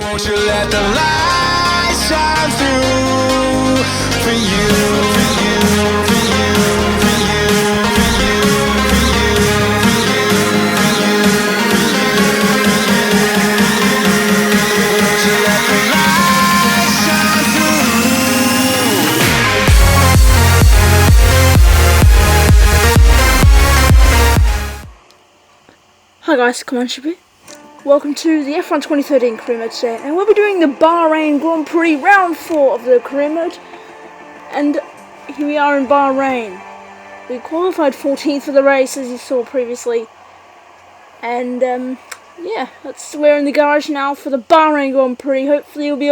Won't you let the light shine through for you, for you, for you, for you, for you, for you, for you, won't you let the light shine through? Hi guys, CombinedYoutuber. Welcome to the F1 2013 career mode today, and we'll be doing the Bahrain Grand Prix round 4 of the career mode. And here we are in Bahrain. We qualified 14th for the race, as you saw previously. And yeah, we're in the garage now for the Bahrain Grand Prix. Hopefully it'll be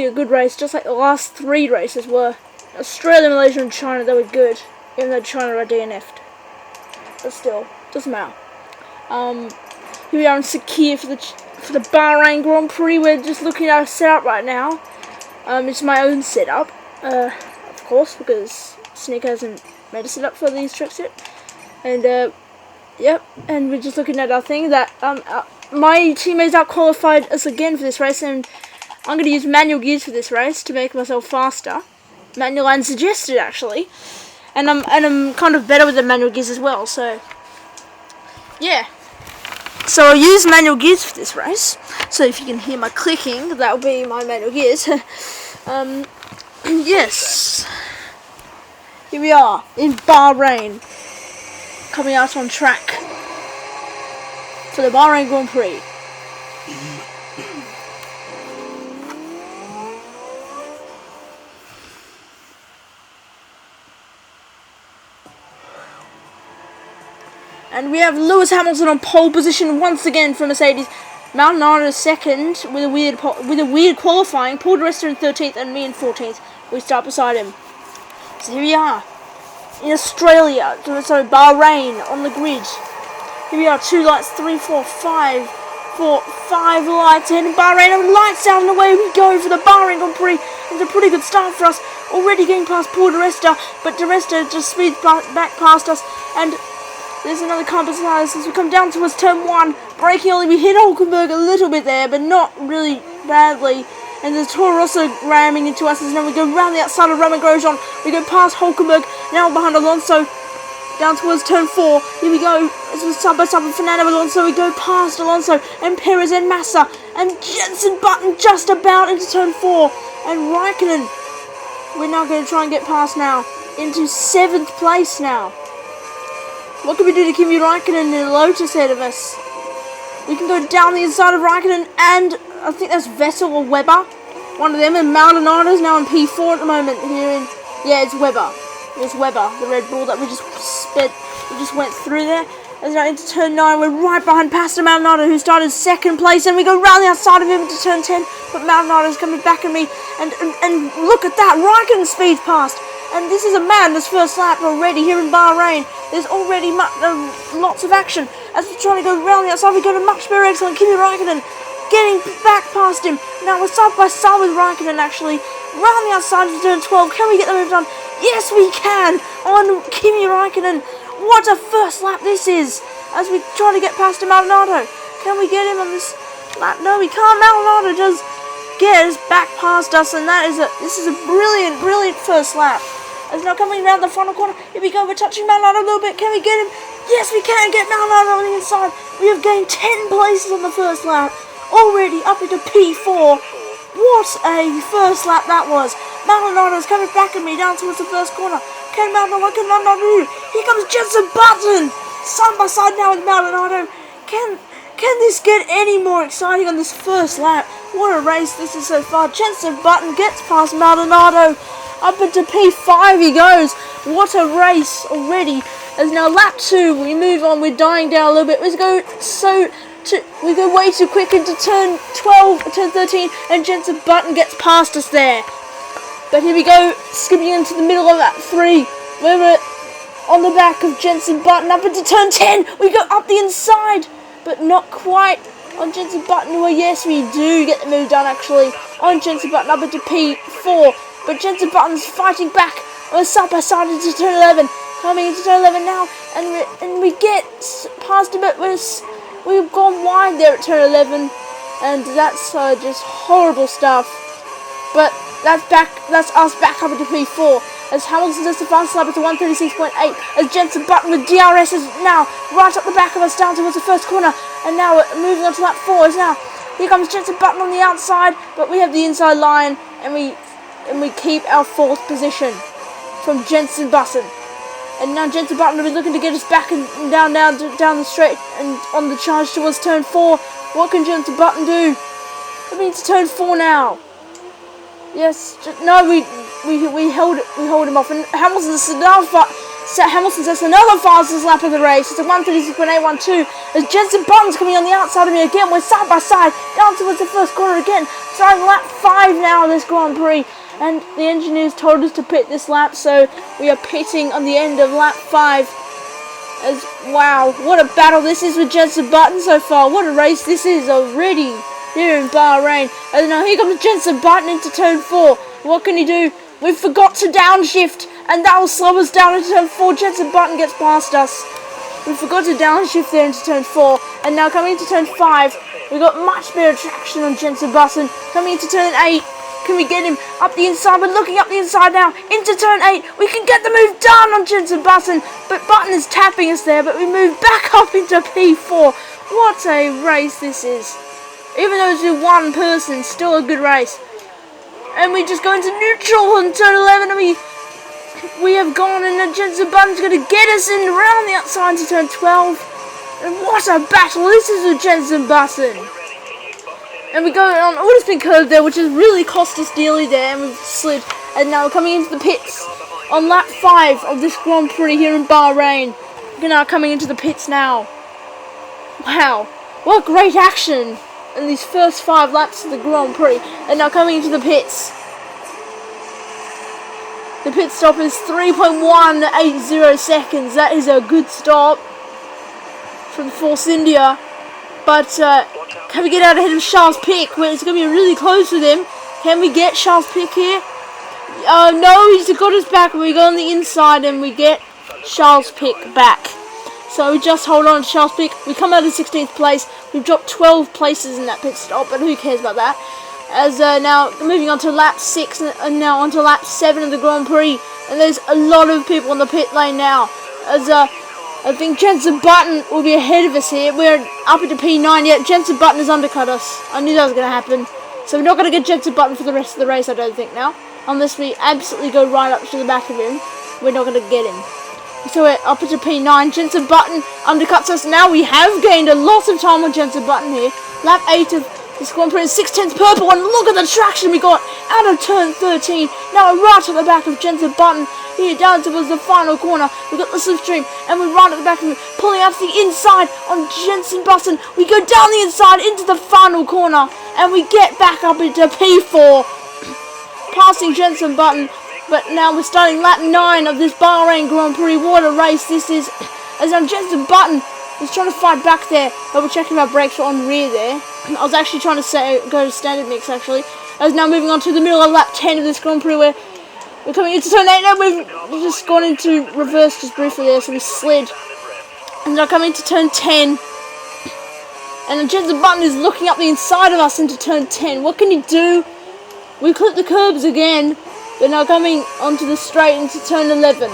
a good race, just like the last 3 races were. Australia, Malaysia, and China, they were good, even though China are DNF'd. But still, doesn't matter. Here we are in Sakhir for the Bahrain Grand Prix. We're just looking at our setup right now. It's my own setup, of course, because Snick hasn't made a setup for these tricks yet. And yep, and we're just looking at our thing that my teammates out qualified us again for this race, and I'm going to use manual gears for this race to make myself faster. Manual and suggested actually, and I'm kind of better with the manual gears as well. So yeah. So I'll use manual gears for this race. So if you can hear my clicking, that'll be my manual gears. Yes. Here we are in Bahrain, coming out on track for the Bahrain Grand Prix. And we have Lewis Hamilton on pole position once again for Mercedes. Maldonado second with a weird qualifying. Paul di Resta in 13th and me in 14th. We start beside him. So here we are in Australia. Sorry, Bahrain on the grid. Here we are, 2 lights, 3, 4, 5. 5 lights ahead in Bahrain. And lights out and away we go for the Bahrain Grand Prix. It's a pretty good start for us. Already getting past Paul di Resta, but di Resta just speeds back past us. And there's another composite as we come down towards turn 1. Braking only, we hit Hulkenberg a little bit there, but not really badly. And there's Toro Rosso ramming into us as now we go round the outside of Romain Grosjean. We go past Hulkenberg, now behind Alonso, down towards turn 4. Here we go, as we're side by side with Fernando Alonso. We go past Alonso and Perez and Massa and Jenson Button just about into turn 4. And Raikkonen, we're now going to try and get past now into 7th place now. What can we do to Kimi Raikkonen and Lotus ahead of us? We can go down the inside of Raikkonen and I think that's Vettel or Webber. One of them, and Maldonado's now in P4 at the moment here in, yeah, it's Webber. It's Webber, the Red Bull that we just went through there. As now into turn 9, we're right behind Pastor Maldonado, who started 2nd place, and we go round the outside of him into turn 10, but Maldonado's coming back at me, and look at that, Raikkonen speeds past. And this is a madness first lap already here in Bahrain. There's already lots of action. As we're trying to go round the outside, we go to much better excellent Kimi Raikkonen, getting back past him. Now we're side by side with Raikkonen actually. Round the outside of turn 12. Can we get the move done? Yes, we can on Kimi Raikkonen. What a first lap this is. As we try to get past Maldonado. Can we get him on this lap? No, we can't. Maldonado does get us back past us, and this is a brilliant first lap. As now coming around the final corner, here we go, we're touching Maldonado a little bit, can we get him? Yes, we can get Maldonado on the inside. We have gained 10 places on the first lap, already up into P4. What a first lap that was. Maldonado's coming back at me down towards the first corner. Can Maldonado do? Here comes Jenson Button, side by side now with Maldonado. Can this get any more exciting on this first lap? What a race this is so far. Jenson Button gets past Maldonado. Up into P5 he goes. What a race already. As now lap 2, we move on. We're dying down a little bit. We go way too quick into turn 12, turn 13, and Jenson Button gets past us there. But here we go, skipping into the middle of lap 3. We're on the back of Jenson Button up into turn 10. We go up the inside, but not quite on Jenson Button. Well, yes, we do get the move done actually on Jenson Button up into P4. But Jenson Button's fighting back. We're side by side into turn 11. Coming into turn 11 now. And we get past him, but we've gone wide there at turn 11. and that's just horrible stuff. But that's us back up into P4 as Hamilton does the fastest lap at 136.8 as Jensen Button with DRS is now right up the back of us down towards the first corner, and now we're moving on to lap 4 is now here comes Jensen Button on the outside, but we have the inside line and we keep our 4th position from Jensen Button. And now Jensen Button will be looking to get us back and down the straight and on the charge towards turn 4. What can Jensen Button do? We need to turn 4 now. Yes, no, we hold him off, and Hamilton does another fastest lap of the race. It's a 136.812 as Jensen Button's coming on the outside of me again. We're side by side down towards the first corner again. Starting lap 5 now of this Grand Prix, and the engineers told us to pit this lap, so we are pitting on the end of lap 5. As wow, what a battle this is with Jensen Button so far. What a race this is already here in Bahrain. And now here comes Jensen Button into turn 4. What can he do? We forgot to downshift, and that will slow us down into turn 4. Jensen Button gets past us. We forgot to downshift there into turn 4, and now coming into turn 5, we got much better traction on Jensen Button. Coming into turn 8, can we get him up the inside? We're looking up the inside now into turn 8. We can get the move done on Jensen Button, but Button is tapping us there. But we move back up into P4. What a race this is! Even though it's with one person, still a good race. And we just go into neutral on turn 11, and we have gone, and Jensen Button's going to get us in around the outside to turn 12. And what a battle this is with Jensen Button. And we go on all spin curve there, which has really cost us dearly there, and we've slid. And now we're coming into the pits on lap 5 of this Grand Prix here in Bahrain. We're now coming into the pits now. Wow, what great action in these first 5 laps of the Grand Prix. And now coming into the pits. The pit stop is 3.180 seconds. That is a good stop from Force India. But can we get out ahead of Charles Pic? Well, it's going to be really close with him. Can we get Charles Pic here? No, he's got us back. We go on the inside and we get Charles Pic back. So we just hold on to Charles Pic. We come out of 16th place. We've dropped 12 places in that pit stop, but who cares about that? As now moving on to lap 6 and now on to lap 7 of the Grand Prix. And there's a lot of people in the pit lane now. As I think Jensen Button will be ahead of us here. We're up into P9 yet. Jensen Button has undercut us. I knew that was going to happen. So we're not going to get Jensen Button for the rest of the race, I don't think now. Unless we absolutely go right up to the back of him. We're not going to get him. So we're up into P9. Jensen Button undercuts us. Now we have gained a lot of time on Jensen Button here. Lap 8 of this Grand Prix is 6/10 purple, and look at the traction we got out of turn 13. Now we're right at the back of Jensen Button. Here down towards the final corner. We've got the slipstream, and we're right at the back of him, pulling out to the inside on Jensen Button. We go down the inside into the final corner, and we get back up into P4, passing Jensen Button. But now we're starting lap 9 of this Bahrain Grand Prix. What a race this is. As now Jensen Button is trying to fight back there. Double checking our brakes were on rear there. I was actually trying to go to standard mix actually. As now moving on to the middle of lap 10 of this Grand Prix where we're coming into turn 8 now. We've just gone into reverse just briefly there, so we slid. And now coming into turn 10. And Jensen Button is looking up the inside of us into turn 10. What can he do? We clip the curbs again. But now coming onto the straight into turn 11.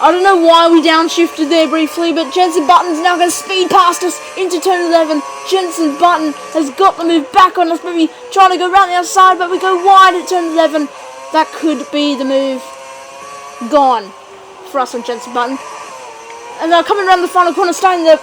I don't know why we downshifted there briefly, but Jensen Button's now going to speed past us into turn 11. Jensen Button has got the move back on us, maybe trying to go around the outside, but we go wide at turn 11. That could be the move. Gone for us on Jensen Button. And now coming around the final corner, starting the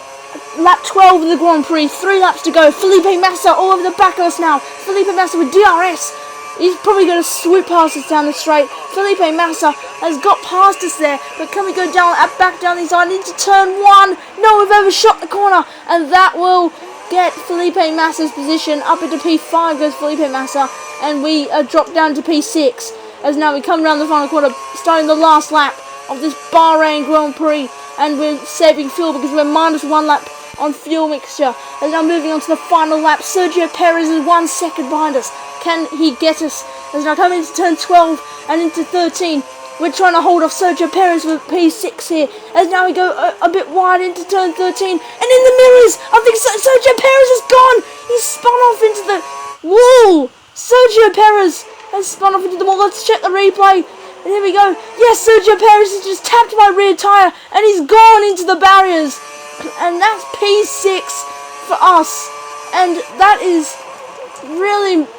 lap 12 of the Grand Prix. 3 laps to go. Felipe Massa all over the back of us now. Felipe Massa with DRS. He's probably going to swoop past us down the straight. Felipe Massa has got past us there. But can we go down, back down the inside into turn 1? No, we've overshot the corner. And that will get Felipe Massa's position. Up into P5 goes Felipe Massa. And we drop down to P6. As now we come around the final corner, starting the last lap of this Bahrain Grand Prix. And we're saving fuel because we're minus 1 lap on fuel mixture. And now moving on to the final lap. Sergio Perez is 1 second behind us. Can he get us? As now coming into turn 12 and into 13. We're trying to hold off Sergio Perez with P6 here. As now we go a bit wide into turn 13. And in the mirrors, I think Sergio Perez is gone. He's spun off into the wall. Sergio Perez has spun off into the wall. Let's check the replay. And here we go. Yes, Sergio Perez has just tapped my rear tyre. And he's gone into the barriers. And that's P6 for us. And that is really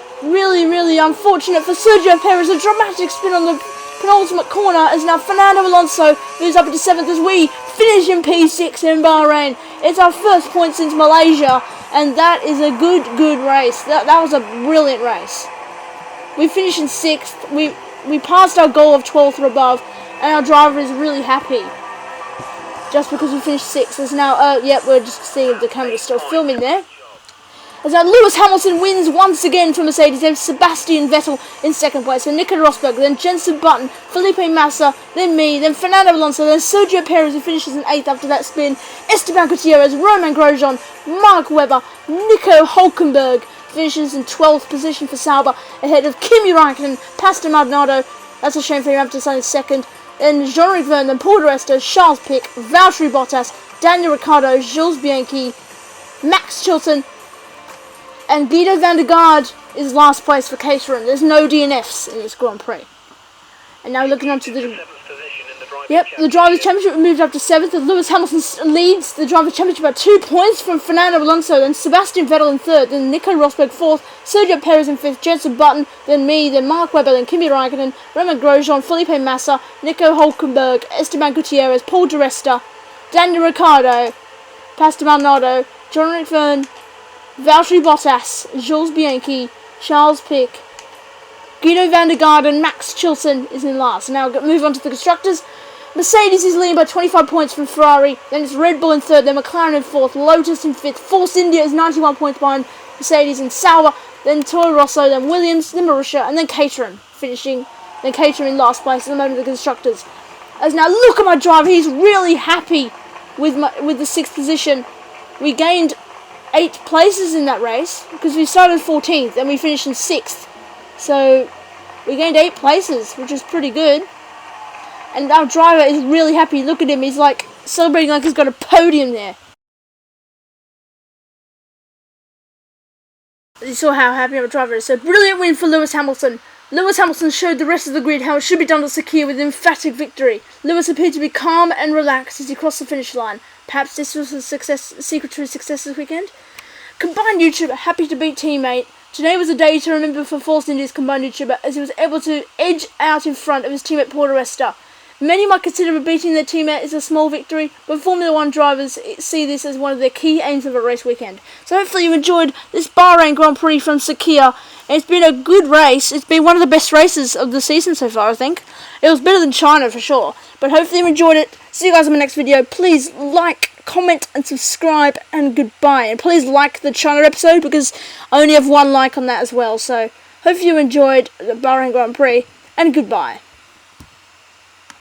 unfortunate for Sergio Perez. A dramatic spin on the penultimate corner as now Fernando Alonso moves up into 7th as we finish in P6 in Bahrain. It's our first point since Malaysia, and that is a good race. That was a brilliant race. We finished in 6th. We passed our goal of 12th or above, and our driver is really happy. Just because we finished 6th. As now, we're just seeing the camera still filming there. As now Lewis Hamilton wins once again for Mercedes, then Sebastian Vettel in 2nd place, then Nico Rosberg, then Jenson Button, Felipe Massa, then me, then Fernando Alonso, then Sergio Perez who finishes in 8th after that spin, Esteban Gutierrez, Romain Grosjean, Mark Webber, Nico Hülkenberg finishes in 12th position for Sauber, ahead of Kimi Raikkonen, Pastor Maldonado, that's a shame for him after signing 2nd, then Jean-Luc Vergne, then Paul di Resta, Charles Pic, Valtteri Bottas, Daniel Ricciardo, Jules Bianchi, Max Chilton, and Guido van der Garde is last place for Caterham. There's no DNFs in this Grand Prix. And now looking on to the Drivers' Championship, we moved up to 7th, and Lewis Hamilton leads the Drivers' Championship by 2 points from Fernando Alonso, then Sebastian Vettel in 3rd, then Nico Rosberg 4th, Sergio Perez in 5th, Jenson Button, then me, then Mark Webber, then Kimi Raikkonen, Romain Grosjean, Felipe Massa, Nico Hülkenberg, Esteban Gutierrez, Paul di Resta, Daniel Ricciardo, Pastor Maldonado, Jean-Luc Vergne, Valtteri Bottas, Jules Bianchi, Charles Pic, Guido van der Garde and Max Chilton is in last. Now move on to the constructors. Mercedes is leading by 25 points from Ferrari, then it's Red Bull in 3rd, then McLaren in 4th, Lotus in 5th, Force India is 91 points behind Mercedes and Sauber, then Toro Rosso, then Williams, then Marussia, and then Caterham in last place at the moment of the constructors. As now look at my driver, he's really happy with the 6th position. We gained 8 places in that race because we started 14th and we finished in 6th. So we gained 8 places, which is pretty good. And our driver is really happy. Look at him, he's like celebrating like he's got a podium there. You saw how happy our driver is. So brilliant win for Lewis Hamilton. Lewis Hamilton showed the rest of the grid how it should be done at Sakhir with an emphatic victory. Lewis appeared to be calm and relaxed as he crossed the finish line. Perhaps this was a secret to his success this weekend. CombinedYoutuber, happy to beat teammate. Today was a day to remember for Force India's CombinedYoutuber as he was able to edge out in front of his teammate Paul di Resta. Many might consider beating their teammate as a small victory, but Formula 1 drivers see this as one of their key aims of a race weekend. So hopefully you enjoyed this Bahrain Grand Prix from Sakhir. It's been a good race. It's been one of the best races of the season so far, I think. It was better than China for sure. But hopefully you enjoyed it. See you guys in my next video. Please like, comment and subscribe, and goodbye. And please like the China episode because I only have 1 like on that as well. So hopefully you enjoyed the Bahrain Grand Prix, and goodbye.